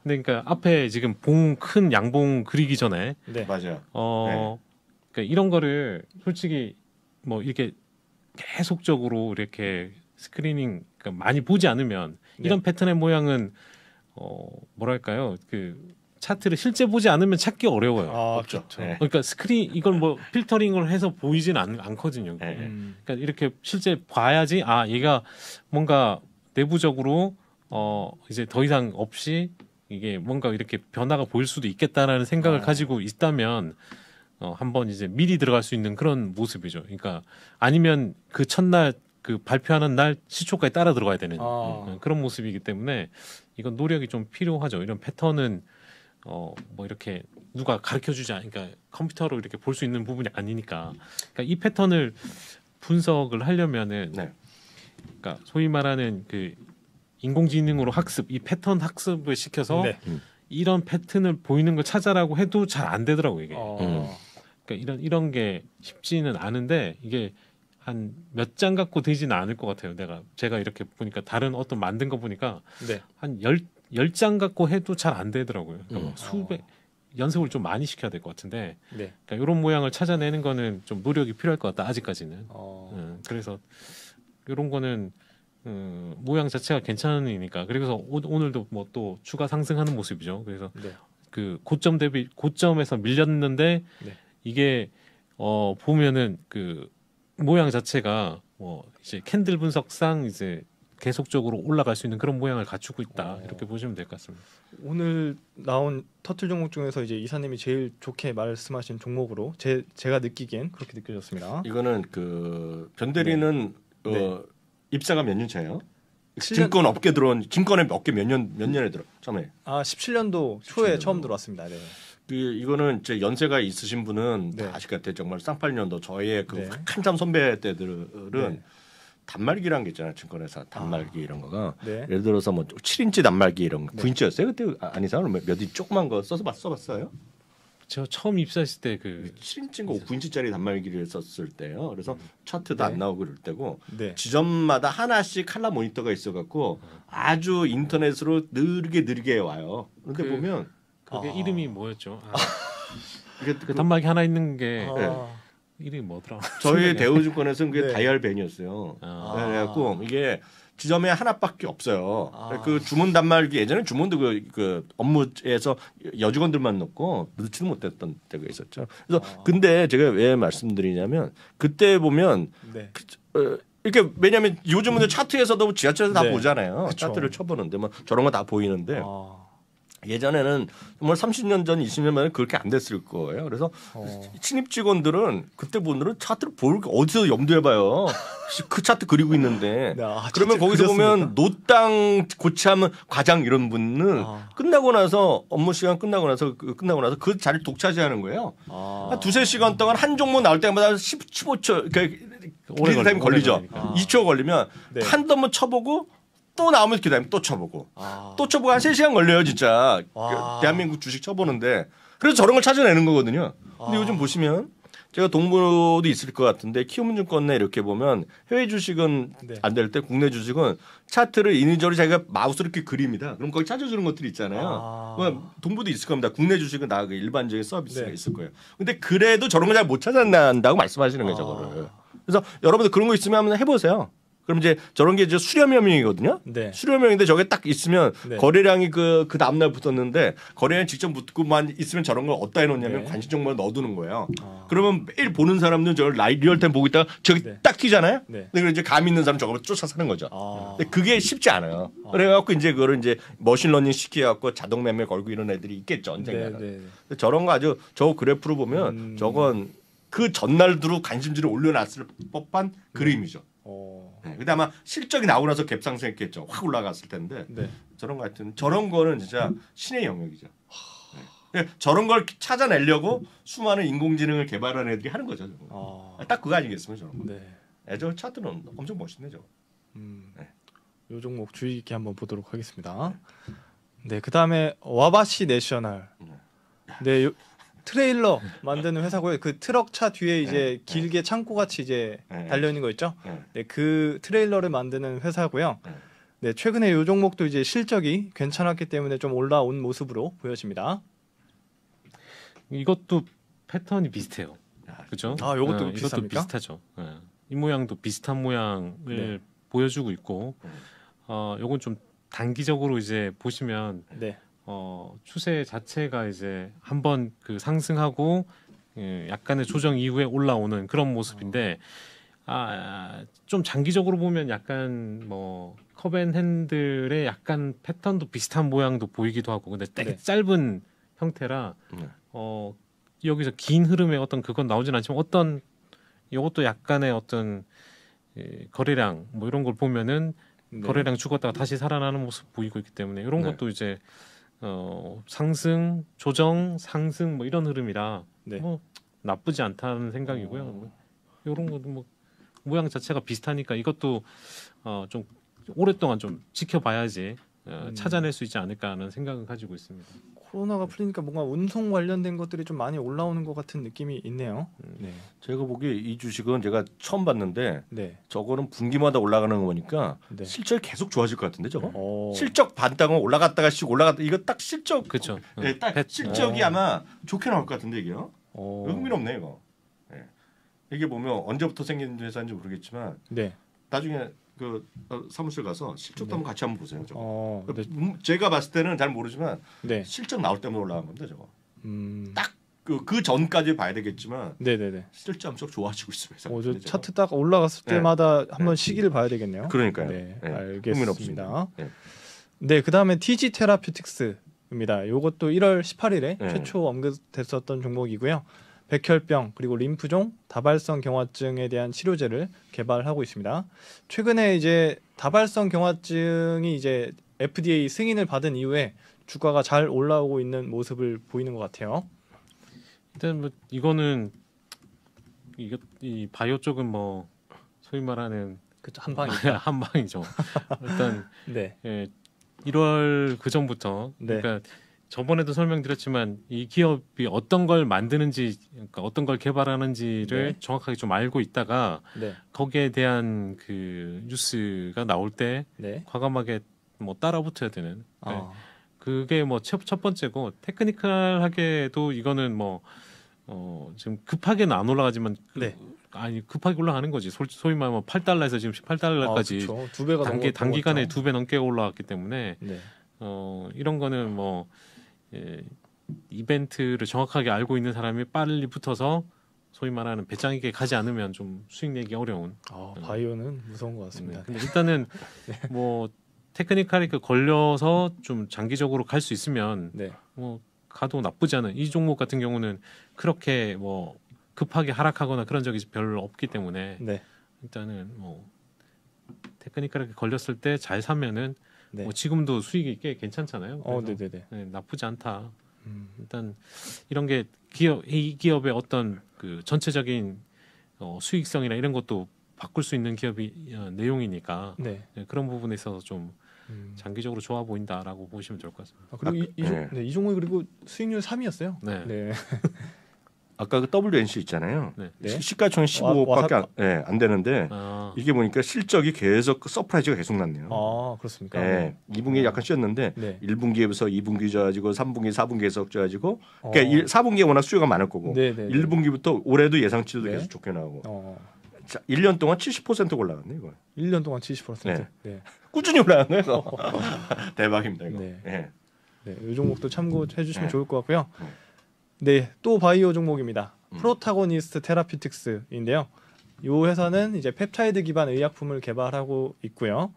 Speaker 3: 근데 그러니까 앞에 지금 큰 양봉 그리기 전에,
Speaker 2: 네.
Speaker 1: 맞아요.
Speaker 3: 그러니까 이런 거를 솔직히 뭐 이렇게 계속적으로 이렇게 스크리닝 그러니까 많이 보지 않으면 이런 패턴의 모양은 뭐랄까요, 그 차트를 실제 보지 않으면 찾기 어려워요.
Speaker 2: 없죠.
Speaker 1: 네.
Speaker 3: 그러니까 이걸 뭐 필터링을 해서 보이진 않거든요. 그러니까 이렇게 실제 봐야지 얘가 뭔가 내부적으로 이제 더 이상 없이 이게 뭔가 이렇게 변화가 보일 수도 있겠다라는 생각을 가지고 있다면 한번 이제 미리 들어갈 수 있는 그런 모습이죠. 그러니까 아니면 그 첫날 그 발표하는 날 시초까지 따라 들어가야 되는 그런 모습이기 때문에 이건 노력이 좀 필요하죠. 이런 패턴은 뭐 이렇게 누가 가르쳐주지 그러니까 컴퓨터로 이렇게 볼 수 있는 부분이 아니니까. 그러니까 이 패턴을 분석을 하려면은, 그러니까 소위 말하는 그 인공지능으로 이 패턴 학습을 시켜서 이런 패턴을 보이는 걸 찾아라고 해도 잘 안 되더라고 이게. 그러니까 이런 게 쉽지는 않은데 이게 한 몇 장 갖고 되지는 않을 것 같아요. 제가 이렇게 보니까 다른 어떤 만든 거 보니까 한 10장 갖고 해도 잘 안 되더라고요. 그러니까 수백 연습을 좀 많이 시켜야 될 것 같은데, 그러니까 이런 모양을 찾아내는 거는 좀 노력이 필요할 것 같다 아직까지는. 그래서 이런 거는 모양 자체가 괜찮으니까. 그래서 오늘도 뭐 또 추가 상승하는 모습이죠. 그래서 그 고점에서 밀렸는데 이게 보면은 그 모양 자체가 뭐 이제 캔들 분석상 이제 계속적으로 올라갈 수 있는 그런 모양을 갖추고 있다 이렇게 보시면 될 것 같습니다.
Speaker 2: 오늘 나온 터틀 종목 중에서 이제 이사님이 제일 좋게 말씀하신 종목으로 제가 느끼기엔 그렇게 느껴졌습니다.
Speaker 1: 이거는 그 변대리는 입사가 몇 년 차예요? 증권 업계 몇 년에 들어 처음에?
Speaker 2: 17년도 초에 처음 들어왔습니다. 네.
Speaker 1: 이거는 이제 연세가 있으신 분은 다 아실 것 같아요. 정말 쌍팔년도 저의 그 한참 선배 때들은 단말기라는 게 있잖아요. 증권회사 단말기 이런 거가 예를 들어서 뭐 7인치 단말기 이런 거 9인치였어요 그때 아니잖아요. 몇 인치 조그만 거 써봤어요?
Speaker 3: 제가 처음 입사했을 때 그
Speaker 1: 7인치인가 9인치짜리 단말기를 썼을 때요. 그래서 차트도 안 나오고 그럴 때고 지점마다 하나씩 칼라 모니터가 있어갖고 아주 인터넷으로 느리게 와요. 그런데 보면
Speaker 3: 그게 이름이 뭐였죠? 그 단말기 하나 있는 게 이름이 뭐더라?
Speaker 1: 저희 대우증권에서는 그게 다이얼벤이었어요. 그래갖고 이게 지점에 하나밖에 없어요. 그 주문 단말기 예전에 주문도 그 업무에서 여직원들만 넣고 넣지도 못했던 때가 있었죠. 그래서 근데 제가 왜 말씀드리냐면 그때 보면 이렇게 왜냐하면 요즘은 차트에서도 지하철에서 다 보잖아요. 차트를 쳐보는데 뭐 저런 거 다 보이는데. 예전에는 정말 30년 전, 20년 전에 그렇게 안 됐을 거예요. 그래서 신입 직원들은 그때 분들은 차트를 볼 게 어디서 염두해봐요. 그 차트 그리고 있는데 그러면 거기서 그렸습니까? 보면 노땅 고참 과장 이런 분은 끝나고 나서 업무 시간 끝나고 나서 그 자리를 독차지하는 거예요. 한 두세 시간 동안 한 종목 나올 때마다 15초 오래 타임 걸리죠. 2초 걸리면 한도 한번 쳐보고 또 나오면 그다음에 또 쳐보고 또 쳐보고 한 3시간 걸려요 진짜. 대한민국 주식 쳐보는데 그래서 저런 걸 찾아내는 거거든요. 근데 요즘 보시면 제가 동부도 있을 것 같은데 키움증권 내 이렇게 보면 해외 주식은 안 될 때 국내 주식은 차트를 인위적으로 자기가 마우스로 이렇게 그립니다. 그럼 거기 찾아주는 것들이 있잖아요. 동부도 있을 겁니다. 국내 주식은 다 일반적인 서비스가 있을 거예요. 근데 그래도 저런 걸 잘 못 찾아낸다고 말씀하시는 거예요. 저거를. 그래서 여러분들 그런 거 있으면 한번 해보세요. 그럼 이제 저런 게 이제 수렴형이거든요. 수렴형인데 저게 딱 있으면 거래량이 그 다음날 붙었는데 거래량 직접 붙고만 있으면 저런 걸 어디다 해놓냐면 관심 정보를 넣어두는 거예요. 그러면 매일 보는 사람들은 저걸 리얼타임 보고 있다가 저기 딱 튀잖아요. 근데 이제 감 있는 사람 저걸 쫓아 사는 거죠. 근데 그게 쉽지 않아요. 그래갖고 이제 그거를 이제 머신러닝 시켜갖고 자동 매매 걸고 이런 애들이 있겠죠 언젠가는. 저런 거 아주 저 그래프로 보면 저건 그 전날도 관심지를 올려놨을 법한 그림이죠. 근데 아마 실적이 나오고 나서 갭상승했겠죠. 확 올라갔을 텐데 저런 거 하여튼 저런 거는 진짜 신의 영역이죠. 저런 걸 찾아내려고 수많은 인공지능을 개발한 애들이 하는 거죠. 딱 그거 아니겠습니까? 저런 거. 네. 저 차트는 엄청 멋있네 저.
Speaker 2: 네. 요 종목 주의 깊게 한번 보도록 하겠습니다. 네, 그 다음에 와바시 내셔널. 네, 요, 트레일러 만드는 회사고요. 그 트럭 차 뒤에 이제 길게 창고 같이 이제 달려 있는 거 있죠. 네, 그 트레일러를 만드는 회사고요. 네, 최근에 요 종목도 이제 실적이 괜찮았기 때문에 좀 올라온 모습으로 보여집니다.
Speaker 3: 이것도 패턴이 비슷해요. 그렇죠?
Speaker 2: 아, 요것도
Speaker 3: 이것도 비슷하죠. 이 모양도 비슷한 모양을 보여주고 있고, 요건 좀 단기적으로 이제 보시면 추세 자체가 이제 한번 그 상승하고 약간의 조정 이후에 올라오는 그런 모습인데, 좀 장기적으로 보면 약간 뭐 컵앤핸들의 약간 패턴도 비슷한 모양도 보이기도 하고, 근데 되게 짧은 형태라 여기서 긴 흐름의 어떤 그건 나오진 않지만 어떤 이것도 약간의 어떤 거래량 뭐 이런 걸 보면은 거래량 죽었다가 다시 살아나는 모습 보이고 있기 때문에 이런 것도 이제 상승, 조정, 상승 뭐 이런 흐름이라 뭐 나쁘지 않다는 생각이고요. 이런 것도 뭐 모양 자체가 비슷하니까 이것도 좀 오랫동안 좀 지켜봐야지 찾아낼 수 있지 않을까 하는 생각을 가지고 있습니다.
Speaker 2: 코로나가 풀리니까 뭔가 운송 관련된 것들이 좀 많이 올라오는 것 같은 느낌이 있네요.
Speaker 1: 제가 보기에 이 주식은 제가 처음 봤는데 저거는 분기마다 올라가는 거 보니까 실적이 계속 좋아질 것 같은데 저거 실적 반등은 올라갔다가 올라갔다 이거 딱 실적
Speaker 3: 그렇죠.
Speaker 1: 딱 실적이 아마 좋게 나올 것 같은데 이게요. 흥미롭네 이거. 이게 보면 언제부터 생긴 회사인지 모르겠지만 나중에 그 사무실 가서 실적도 한번 같이 한번 보세요. 저거. 제가 봤을 때는 잘 모르지만 실적 나올 때마다 올라간 건데 저거. 딱 그 전까지 봐야 되겠지만 실적 엄청 좋아지고 있습니다.
Speaker 2: 차트 딱 올라갔을 때마다 한번 시기를 봐야 되겠네요.
Speaker 1: 그러니까요.
Speaker 2: 알겠습니다. 네, 그 다음에 TG 테라퓨틱스입니다. 요것도 1월 18일에 최초 언급됐었던 종목이고요. 백혈병 그리고 림프종, 다발성 경화증에 대한 치료제를 개발하고 있습니다. 최근에 이제 다발성 경화증이 이제 FDA 승인을 받은 이후에 주가가 잘 올라오고 있는 모습을 보이는 것 같아요.
Speaker 3: 일단 뭐 이거는 이 바이오 쪽은 뭐 소위 말하는 한방이죠. 일단 1월 그 전부터 그러니까. 저번에도 설명드렸지만 이 기업이 어떤 걸 만드는지, 그러니까 어떤 걸 개발하는지를 정확하게 좀 알고 있다가 거기에 대한 그 뉴스가 나올 때 과감하게 뭐 따라붙어야 되는. 그게 뭐 첫 번째고 테크니컬하게도 이거는 뭐 지금 급하게는 안 올라가지만 급하게 올라가는 거지. 소위 말하면 8달러에서 지금 18달러까지
Speaker 2: 두 배가
Speaker 3: 단기간에 2배 넘게 올라갔기 때문에 이런 거는 뭐 이벤트를 정확하게 알고 있는 사람이 빨리 붙어서 소위 말하는 배짱이게 가지 않으면 좀 수익 내기 어려운.
Speaker 2: 바이오는 무서운 것 같습니다.
Speaker 3: 근데 일단은 뭐 테크니컬이 걸려서 좀 장기적으로 갈 수 있으면 뭐 가도 나쁘지 않은 이 종목 같은 경우는 그렇게 뭐 급하게 하락하거나 그런 적이 별로 없기 때문에 일단은 뭐 테크니컬하게 걸렸을 때 잘 사면은 뭐 지금도 수익이 꽤 괜찮잖아요. 나쁘지 않다. 일단 이런 게 이 기업의 어떤 그 전체적인 수익성이나 이런 것도 바꿀 수 있는 기업이 내용이니까 그런 부분에 있어서 좀 장기적으로 좋아 보인다라고 보시면 좋을 것 같습니다.
Speaker 2: 그리고 이 종목이 그리고 수익률 3위였어요.
Speaker 1: 아까 그 WNC 있잖아요. 시가총액 15억밖에 안 되는데 이게 보니까 실적이 계속 서프라이즈가 계속 났네요.
Speaker 2: 그렇습니까?
Speaker 1: 2분기에 약간 쉬었는데 1분기에서 2분기 좋아지고 3분기, 4분기 계속 좋아지고 그러니까 4분기에 워낙 수요가 많을 거고 1분기부터 올해도 예상치도 계속 좋게 나오고 1년 동안 70% 올라갔네 이거.
Speaker 2: 1년 동안 70%.
Speaker 1: 꾸준히 올라간 거예요. 대박입니다 이거.
Speaker 2: 이 종목도 참고해 주시면 좋을 것 같고요. 또 바이오 종목입니다. 프로타고니스트 테라퓨틱스인데요. 이 회사는 이제 펩타이드 기반 의약품을 개발하고 있고요.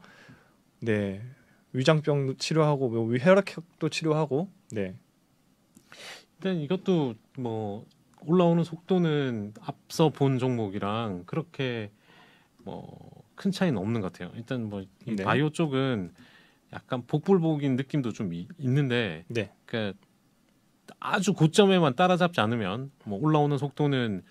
Speaker 2: 위장병도 치료하고 혈액도 치료하고.
Speaker 3: 일단 이것도 뭐 올라오는 속도는 앞서 본 종목이랑 그렇게 뭐 큰 차이는 없는 것 같아요. 일단 뭐 이 바이오 쪽은 약간 복불복인 느낌도 좀 있는데, 그러니까 아주 고점에만 따라잡지 않으면 뭐 올라오는 속도는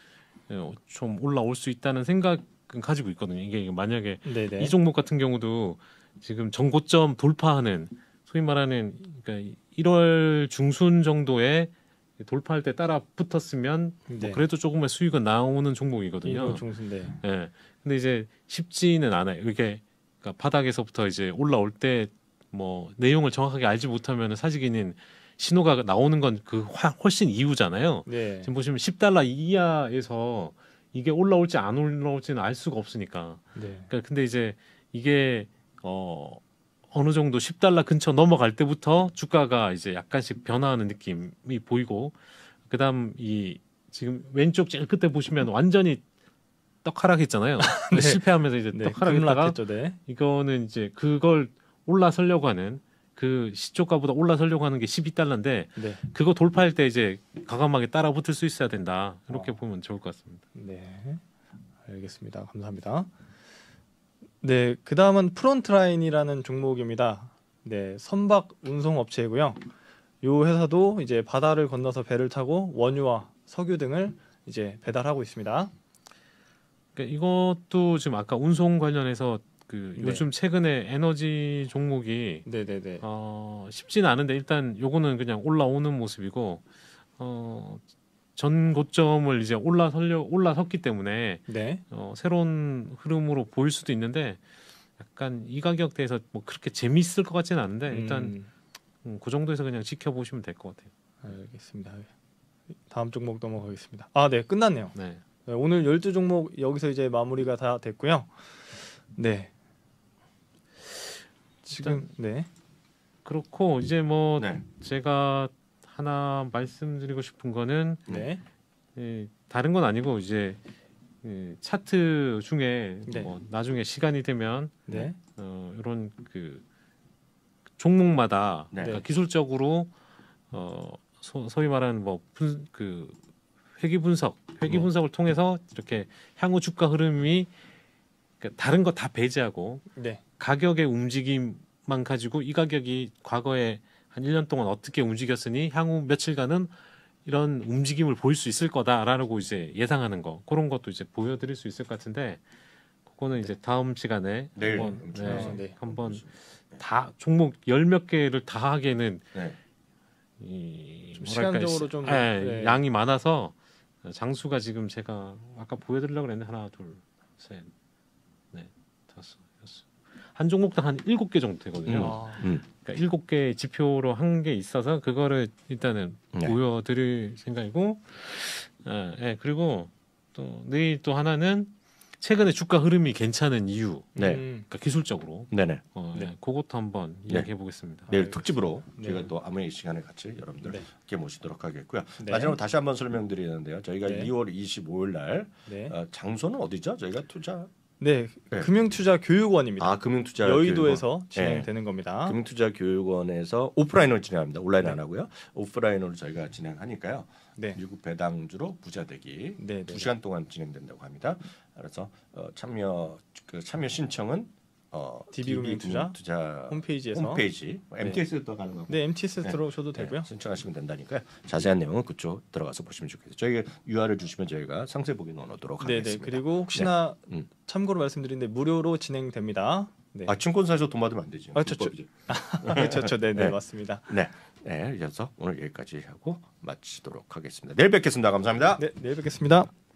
Speaker 3: 좀 올라올 수 있다는 생각은 가지고 있거든요. 이게 만약에
Speaker 2: 네네.
Speaker 3: 이 종목 같은 경우도 지금 전고점 돌파하는 소위 말하는 그러니까 1월 중순 정도에 돌파할 때 따라 붙었으면
Speaker 2: 네.
Speaker 3: 뭐 그래도 조금의 수익은 나오는 종목이거든요.
Speaker 2: 1월 중순.
Speaker 3: 네. 근데 이제 쉽지는 않아요. 이게 그러니까 바닥에서부터 이제 올라올 때 뭐 내용을 정확하게 알지 못하면 사직이는 신호가 나오는 건 그 훨씬 이후잖아요.
Speaker 2: 네.
Speaker 3: 지금 보시면 $10 이하에서 이게 올라올지 안 올라올지는 알 수가 없으니까.
Speaker 2: 네.
Speaker 3: 그러니까 근데 이제 이게 어느 정도 $10 근처 넘어갈 때부터 주가가 이제 약간씩 변화하는 느낌이 보이고, 그다음 이 지금 왼쪽 제일 끝에 보시면 완전히 떡하락했잖아요.
Speaker 2: 네.
Speaker 3: 실패하면서 이제
Speaker 2: 네.
Speaker 3: 떡하락했다가
Speaker 2: 네.
Speaker 3: 이거는 이제 그걸 올라서려고 하는 그 시초가보다 올라서려고 하는 게 $12인데
Speaker 2: 네.
Speaker 3: 그거 돌파할 때 이제 과감하게 따라 붙을 수 있어야 된다. 이렇게 보면 좋을 것 같습니다.
Speaker 2: 네, 알겠습니다. 감사합니다. 네, 그 다음은 프론트라인이라는 종목입니다. 네, 선박 운송 업체이고요. 이 회사도 이제 바다를 건너서 배를 타고 원유와 석유 등을 이제 배달하고 있습니다.
Speaker 3: 그러니까 이것도 지금 아까 운송 관련해서 그
Speaker 2: 네.
Speaker 3: 요즘 최근에 에너지 종목이
Speaker 2: 네네네.
Speaker 3: 쉽지는 않은데 일단 요거는 그냥 올라오는 모습이고 전 고점을 이제 올라섰기 때문에
Speaker 2: 네.
Speaker 3: 새로운 흐름으로 보일 수도 있는데 약간 이 가격대에서 뭐 그렇게 재미있을 것 같지는 않은데 일단 그 정도에서 그냥 지켜보시면 될 것 같아요.
Speaker 2: 알겠습니다. 다음 종목 넘어가겠습니다. 아, 네, 끝났네요.
Speaker 3: 네.
Speaker 2: 네, 오늘 12종목 여기서 이제 마무리가 다 됐고요. 네. 지금 네.
Speaker 3: 그렇고 이제 뭐
Speaker 1: 네.
Speaker 3: 제가 하나 말씀드리고 싶은 거는
Speaker 2: 네.
Speaker 3: 다른 건 아니고 이제 차트 중에
Speaker 2: 네.
Speaker 3: 뭐 나중에 시간이 되면
Speaker 2: 네.
Speaker 3: 이런 그 종목마다
Speaker 1: 네.
Speaker 3: 그러니까 기술적으로 소위 말하는 뭐 그 회귀 분석을 통해서 이렇게 향후 주가 흐름이 그러니까 다른 거 다 배제하고
Speaker 2: 네.
Speaker 3: 가격의 움직임만 가지고 이 가격이 과거에 한 1년 동안 어떻게 움직였으니 향후 며칠간은 이런 움직임을 보일 수 있을 거다라고 이제 예상하는 거, 그런 것도 이제 보여드릴 수 있을 것 같은데 그거는 이제 다음 시간에
Speaker 1: 내일
Speaker 3: 한번 다 종목 10몇 개를 다 하기에는
Speaker 1: 네.
Speaker 2: 좀 시간적으로 좀 네.
Speaker 3: 양이 많아서 장수가 지금 제가 아까 보여드리려고 그랬는데 하나, 둘, 셋, 넷, 다섯, 여섯 한 종목당 한 7개 정도 되거든요. 그러니까 7개 지표로 한 게 있어서 그거를 일단은 보여드릴 생각이고, 그리고 또 내일 또 하나는 최근에 주가 흐름이 괜찮은 이유, 그러니까 기술적으로,
Speaker 1: 네네.
Speaker 3: 그것도 한번 이야기해 보겠습니다.
Speaker 1: 내일 특집으로 저희가 또 아무의 시간에 같이 여러분들 함께 모시도록 하겠고요. 마지막으로 다시 한번 설명드리는데요. 저희가 2월 25일 날 장소는 어디죠? 저희가 투자
Speaker 2: 금융투자교육원입니다.
Speaker 1: 아, 금융투자
Speaker 2: 여의도에서 진행되는 겁니다.
Speaker 1: 금융투자교육원에서 오프라인으로 진행합니다. 온라인 안 하고요. 오프라인으로 저희가 진행하니까요. 미국 배당주로 부자 되기 2시간 동안 진행된다고 합니다. 그래서 참여 신청은
Speaker 2: DB금융투자 홈페이지에서
Speaker 1: MTS도 가능하고
Speaker 2: MTS 들어오셔도 되고요.
Speaker 1: 신청하시면 된다니까요. 자세한 내용은 그쪽 들어가서 보시면 좋겠어요. 저희가 UR을 주시면 저희가 상세 보기 넣어놓도록 하겠습니다.
Speaker 2: 그리고 혹시나 참고로 말씀드리는데 무료로 진행됩니다.
Speaker 1: 증권사에서 돈 받으면 안 되지.
Speaker 2: 그렇죠. 네, 맞습니다.
Speaker 1: 그래서 오늘 여기까지 하고 마치도록 하겠습니다. 내일 뵙겠습니다. 감사합니다.
Speaker 2: 내일 뵙겠습니다.